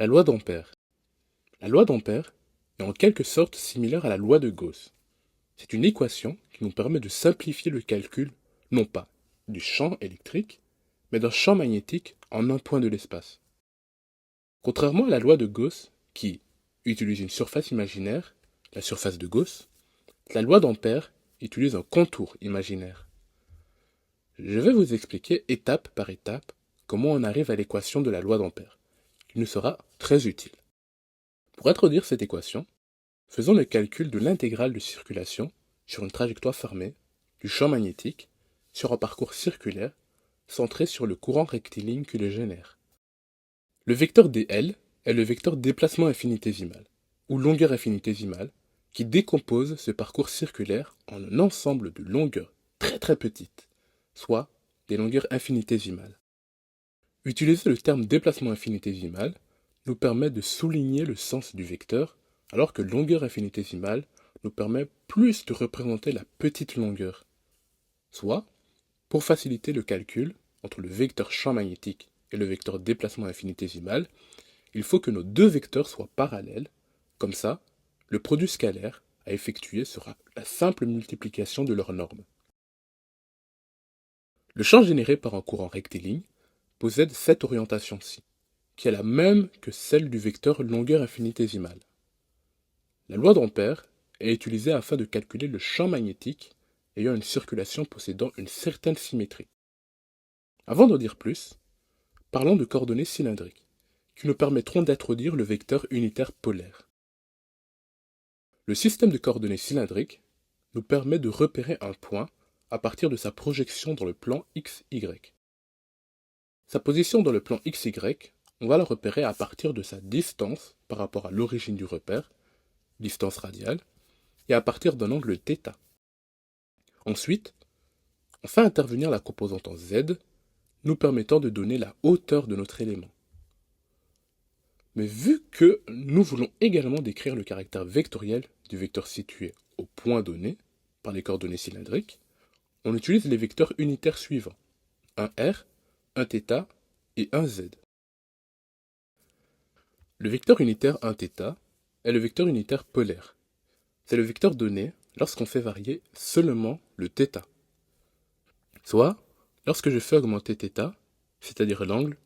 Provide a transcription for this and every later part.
La loi d'Ampère. La loi d'Ampère est en quelque sorte similaire à la loi de Gauss. C'est une équation qui nous permet de simplifier le calcul, non pas du champ électrique, mais d'un champ magnétique en un point de l'espace. Contrairement à la loi de Gauss, qui utilise une surface imaginaire, la surface de Gauss, la loi d'Ampère utilise un contour imaginaire. Je vais vous expliquer étape par étape comment on arrive à l'équation de la loi d'Ampère, qui nous sera très utile. Pour introduire cette équation, faisons le calcul de l'intégrale de circulation sur une trajectoire fermée du champ magnétique sur un parcours circulaire centré sur le courant rectiligne qui le génère. Le vecteur dl est le vecteur déplacement infinitésimal, ou longueur infinitésimale, qui décompose ce parcours circulaire en un ensemble de longueurs très petites, soit des longueurs infinitésimales. Utiliser le terme déplacement infinitésimal nous permet de souligner le sens du vecteur, alors que longueur infinitésimale nous permet plus de représenter la petite longueur. Soit, pour faciliter le calcul entre le vecteur champ magnétique et le vecteur déplacement infinitésimal, il faut que nos deux vecteurs soient parallèles, comme ça, le produit scalaire à effectuer sera la simple multiplication de leurs normes. Le champ généré par un courant rectiligne possède cette orientation-ci, qui est la même que celle du vecteur longueur infinitésimale. La loi d'Ampère est utilisée afin de calculer le champ magnétique ayant une circulation possédant une certaine symétrie. Avant d'en dire plus, parlons de coordonnées cylindriques, qui nous permettront d'introduire le vecteur unitaire polaire. Le système de coordonnées cylindriques nous permet de repérer un point à partir de sa projection dans le plan XY. Sa position dans le plan XY, on va la repérer à partir de sa distance par rapport à l'origine du repère, distance radiale, et à partir d'un angle θ. Ensuite, on fait intervenir la composante en Z, nous permettant de donner la hauteur de notre élément. Mais vu que nous voulons également décrire le caractère vectoriel du vecteur situé au point donné, par les coordonnées cylindriques, on utilise les vecteurs unitaires suivants, un R, un θ et un Z. Le vecteur unitaire 1θ est le vecteur unitaire polaire. C'est le vecteur donné lorsqu'on fait varier seulement le θ. Soit, lorsque je fais augmenter θ, c'est-à-dire l'angle,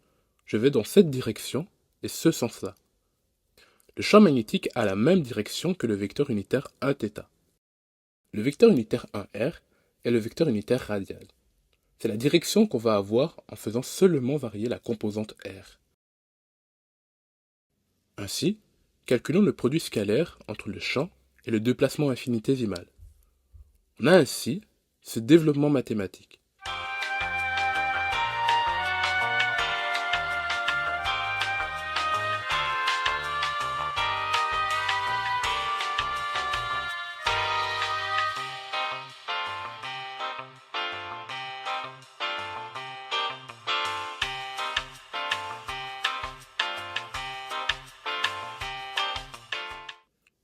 je vais dans cette direction et ce sens-là. Le champ magnétique a la même direction que le vecteur unitaire 1θ. Le vecteur unitaire 1R est le vecteur unitaire radial. C'est la direction qu'on va avoir en faisant seulement varier la composante R. Ainsi, calculons le produit scalaire entre le champ et le déplacement infinitésimal. On a ainsi ce développement mathématique.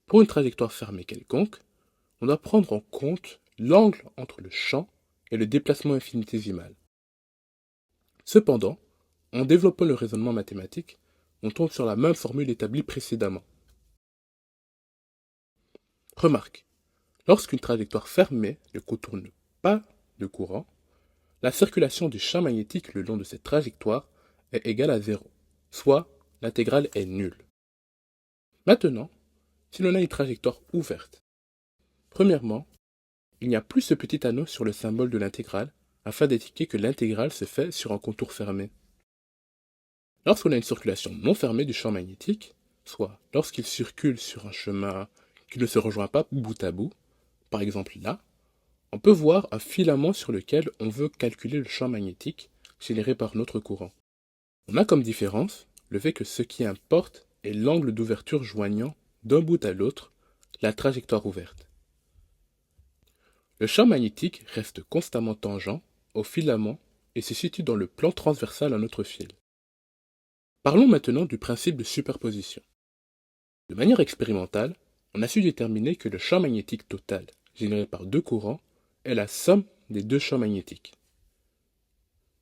Pour une trajectoire fermée quelconque, on doit prendre en compte l'angle entre le champ et le déplacement infinitésimal. Cependant, en développant le raisonnement mathématique, on tombe sur la même formule établie précédemment. Remarque, lorsqu'une trajectoire fermée ne contourne pas de courant, la circulation du champ magnétique le long de cette trajectoire est égale à 0, soit l'intégrale est nulle. Maintenant, si l'on a une trajectoire ouverte, premièrement, il n'y a plus ce petit anneau sur le symbole de l'intégrale afin d'indiquer que l'intégrale se fait sur un contour fermé. Lorsqu'on a une circulation non fermée du champ magnétique, soit lorsqu'il circule sur un chemin qui ne se rejoint pas bout à bout, par exemple là, on peut voir un filament sur lequel on veut calculer le champ magnétique généré par notre courant. On a comme différence le fait que ce qui importe est l'angle d'ouverture joignant d'un bout à l'autre la trajectoire ouverte. Le champ magnétique reste constamment tangent au filament et se situe dans le plan transversal à notre fil. Parlons maintenant du principe de superposition. De manière expérimentale, on a su déterminer que le champ magnétique total généré par deux courants est la somme des deux champs magnétiques.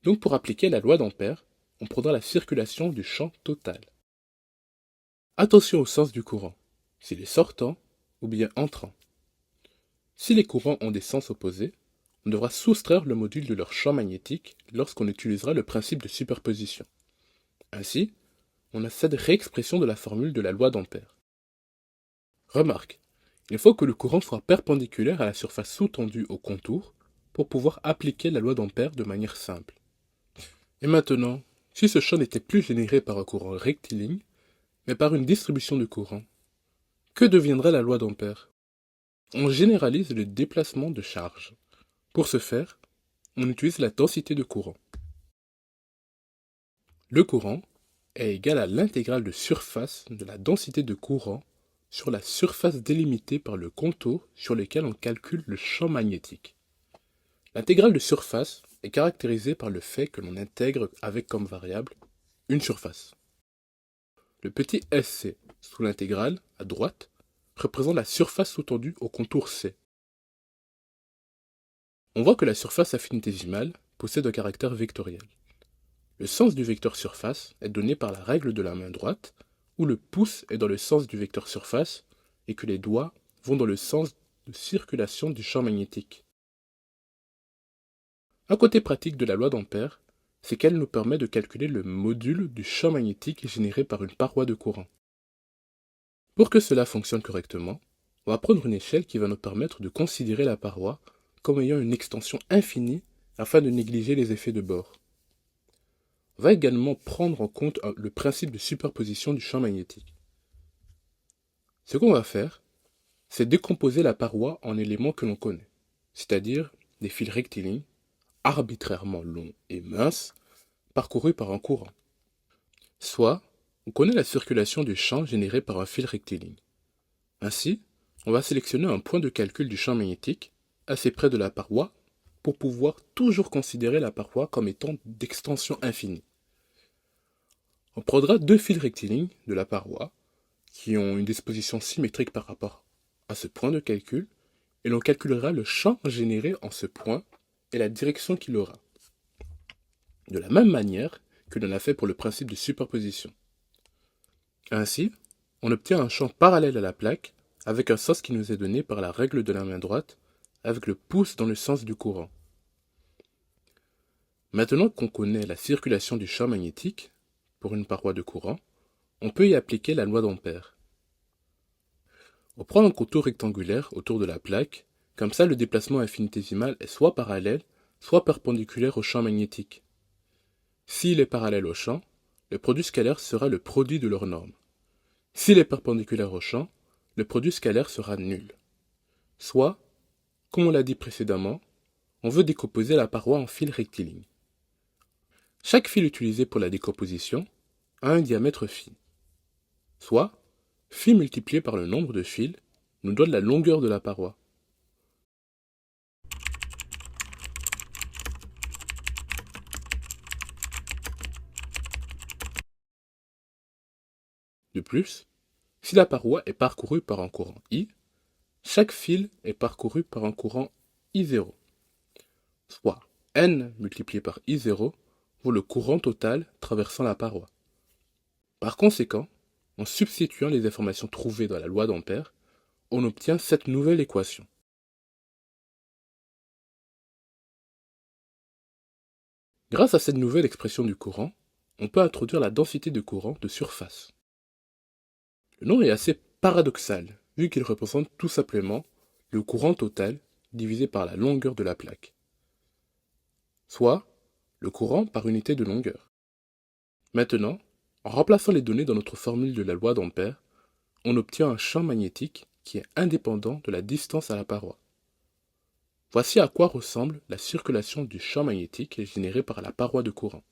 Donc pour appliquer la loi d'Ampère, on prendra la circulation du champ total. Attention au sens du courant, s'il est sortant ou bien entrant. Si les courants ont des sens opposés, on devra soustraire le module de leur champ magnétique lorsqu'on utilisera le principe de superposition. Ainsi, on a cette réexpression de la formule de la loi d'Ampère. Remarque, il faut que le courant soit perpendiculaire à la surface sous-tendue au contour pour pouvoir appliquer la loi d'Ampère de manière simple. Et maintenant, si ce champ n'était plus généré par un courant rectiligne, mais par une distribution de courant, que deviendrait la loi d'Ampère? On généralise le déplacement de charge. Pour ce faire, on utilise la densité de courant. Le courant est égal à l'intégrale de surface de la densité de courant sur la surface délimitée par le contour sur lequel on calcule le champ magnétique. L'intégrale de surface est caractérisée par le fait que l'on intègre avec comme variable une surface. Le petit SC sous l'intégrale, à droite, représente la surface sous-tendue au contour C. On voit que la surface infinitésimale possède un caractère vectoriel. Le sens du vecteur surface est donné par la règle de la main droite, où le pouce est dans le sens du vecteur surface et que les doigts vont dans le sens de circulation du champ magnétique. Un côté pratique de la loi d'Ampère, c'est qu'elle nous permet de calculer le module du champ magnétique généré par une paroi de courant. Pour que cela fonctionne correctement, on va prendre une échelle qui va nous permettre de considérer la paroi comme ayant une extension infinie afin de négliger les effets de bord. On va également prendre en compte le principe de superposition du champ magnétique. Ce qu'on va faire, c'est décomposer la paroi en éléments que l'on connaît, c'est-à-dire des fils rectilignes, arbitrairement longs et minces, parcourus par un courant. Soit, on connaît la circulation du champ généré par un fil rectiligne. Ainsi, on va sélectionner un point de calcul du champ magnétique assez près de la paroi pour pouvoir toujours considérer la paroi comme étant d'extension infinie. On prendra deux fils rectilignes de la paroi qui ont une disposition symétrique par rapport à ce point de calcul et l'on calculera le champ généré en ce point et la direction qu'il aura. De la même manière que l'on a fait pour le principe de superposition. Ainsi, on obtient un champ parallèle à la plaque avec un sens qui nous est donné par la règle de la main droite avec le pouce dans le sens du courant. Maintenant qu'on connaît la circulation du champ magnétique pour une paroi de courant, on peut y appliquer la loi d'Ampère. On prend un contour rectangulaire autour de la plaque, comme ça le déplacement infinitésimal est soit parallèle, soit perpendiculaire au champ magnétique. S'il est parallèle au champ, le produit scalaire sera le produit de leurs normes. S'il est perpendiculaire au champ, le produit scalaire sera nul. Soit, comme on l'a dit précédemment, on veut décomposer la paroi en fils rectilignes. Chaque fil utilisé pour la décomposition a un diamètre phi. Soit, phi multiplié par le nombre de fils nous donne la longueur de la paroi. De plus, si la paroi est parcourue par un courant I, chaque fil est parcouru par un courant I0, soit N multiplié par I0 vaut le courant total traversant la paroi. Par conséquent, en substituant les informations trouvées dans la loi d'Ampère, on obtient cette nouvelle équation. Grâce à cette nouvelle expression du courant, on peut introduire la densité de courant de surface. Le nom est assez paradoxal, vu qu'il représente tout simplement le courant total divisé par la longueur de la plaque, soit le courant par unité de longueur. Maintenant, en remplaçant les données dans notre formule de la loi d'Ampère, on obtient un champ magnétique qui est indépendant de la distance à la paroi. Voici à quoi ressemble la circulation du champ magnétique généré par la paroi de courant.